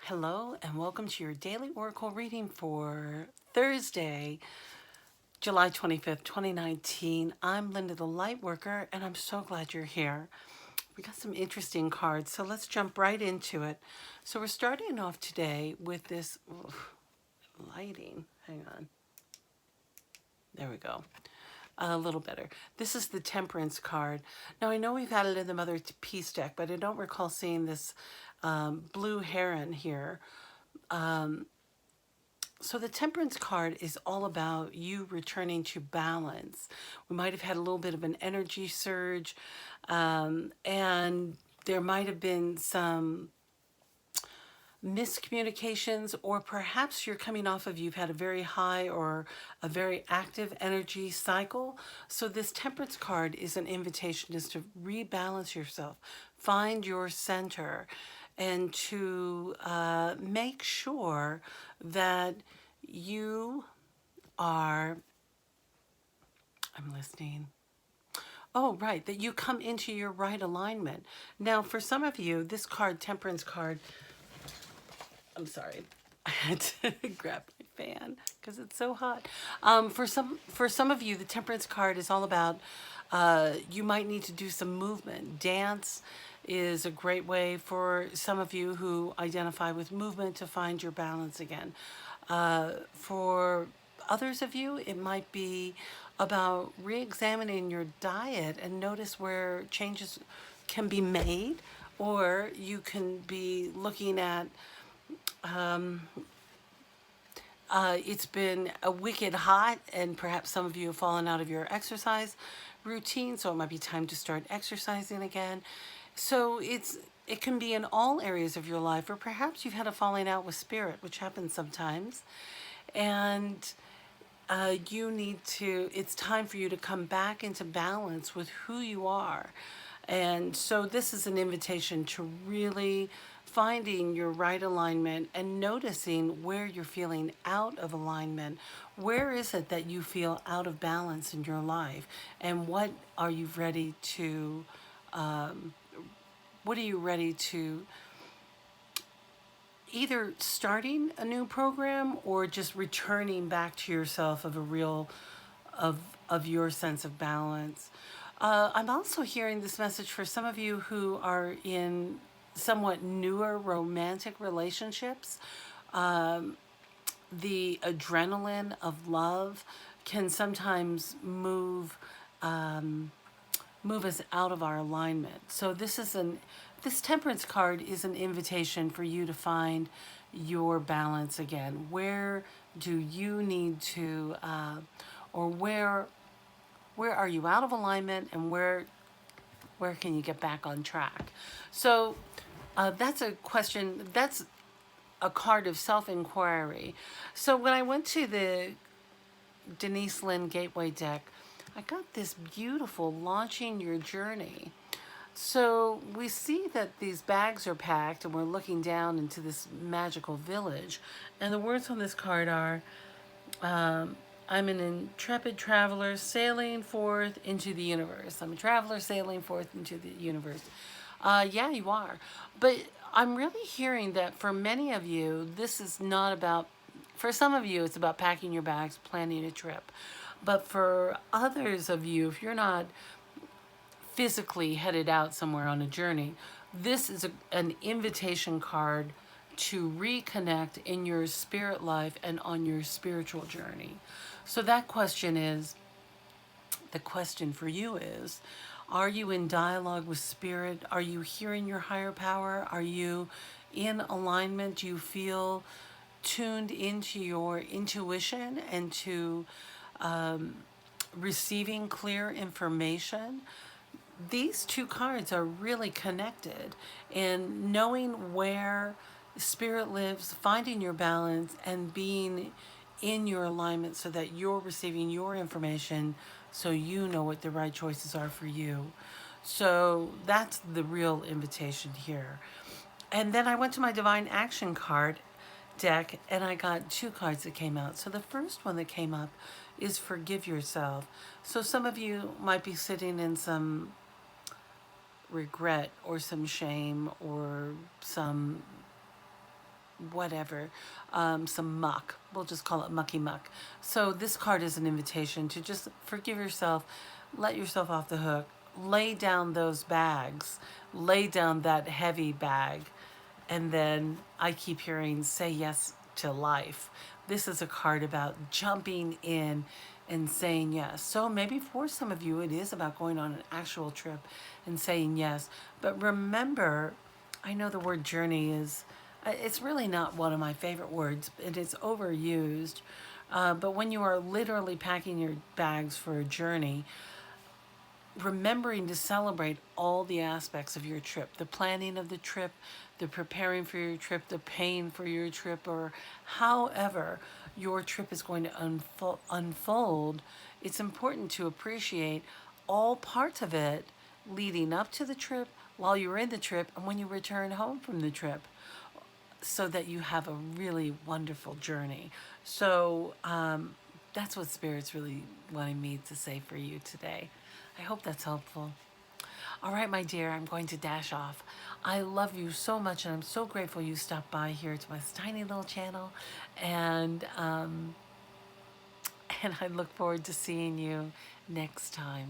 Hello and welcome to your daily oracle reading for Thursday, July 25th, 2019. I'm Linda the Lightworker and I'm so glad you're here. We got some interesting cards, so let's jump right into it. So we're starting off today with this lighting. Hang on. There we go. A little better. This is the Temperance card. Now I know we've had it in the Motherpeace deck, but I don't recall seeing this blue heron here. So the Temperance card is all about you returning to balance. We might have had a little bit of an energy surge, and there might have been some miscommunications, or perhaps you're coming off of you've had a very high or a very active energy cycle. So this Temperance card is an invitation is to rebalance yourself, find your center, and to make sure that you are, I'm listening. Oh, right, that you come into your right alignment. Now, for some of you, this card, Temperance card, I'm sorry, I had to grab my fan because it's so hot. For some of you, the Temperance card is all about you might need to do some movement. Dance is a great way for some of you who identify with movement to find your balance again. For others of you, it might be about re-examining your diet and notice where changes can be made, or you can be looking at it's been a wicked hot, and perhaps some of you have fallen out of your exercise routine, so it might be time to start exercising again. So it can be in all areas of your life, or perhaps you've had a falling out with spirit, which happens sometimes, and it's time for you to come back into balance with who you are. And so this is an invitation to really finding your right alignment and noticing where you're feeling out of alignment. Where is it that you feel out of balance in your life? And what are you ready to either starting a new program or just returning back to yourself of a real of your sense of balance. I'm also hearing this message for some of you who are in somewhat newer romantic relationships. The adrenaline of love can sometimes move us out of our alignment. So this Temperance card is an invitation for you to find your balance again. Where do you need to, or where are you out of alignment, and where can you get back on track? So that's a question. That's a card of self-inquiry. So when I went to the Denis Linn Gateway deck, I got this beautiful launching your journey. So we see that these bags are packed and we're looking down into this magical village. And the words on this card are, I'm an intrepid traveler sailing forth into the universe. I'm a traveler sailing forth into the universe. Yeah, you are. But I'm really hearing that for many of you, this is not about, for some of you, it's about packing your bags, planning a trip. But for others of you, if you're not physically headed out somewhere on a journey, this is an invitation card to reconnect in your spirit life and on your spiritual journey. So that question is, the question for you is, are you in dialogue with spirit? Are you hearing your higher power? Are you in alignment? Do you feel tuned into your intuition and to receiving clear information? These two cards are really connected, and knowing where spirit lives, finding your balance, and being in your alignment so that you're receiving your information so you know what the right choices are for you. So that's the real invitation here. And then I went to my Divine Action card deck and I got two cards that came out. So the first one that came up is Forgive Yourself. So some of you might be sitting in some regret or some shame or some whatever, some muck. We'll just call it mucky muck. So this card is an invitation to just forgive yourself, let yourself off the hook, lay down those bags, lay down that heavy bag, and then I keep hearing say yes to life. This is a card about jumping in and saying yes. So maybe for some of you, it is about going on an actual trip and saying yes. But remember, I know the word journey is, it's really not one of my favorite words. It is overused. But when you are literally packing your bags for a journey, remembering to celebrate all the aspects of your trip, the planning of the trip, the preparing for your trip, the paying for your trip, or however your trip is going to unfold, it's important to appreciate all parts of it leading up to the trip, while you're in the trip, and when you return home from the trip, so that you have a really wonderful journey. So that's what Spirit's really wanting me to say for you today. I hope that's helpful. All right, my dear, I'm going to dash off. I love you so much, and I'm so grateful you stopped by here to my tiny little channel. And, and I look forward to seeing you next time.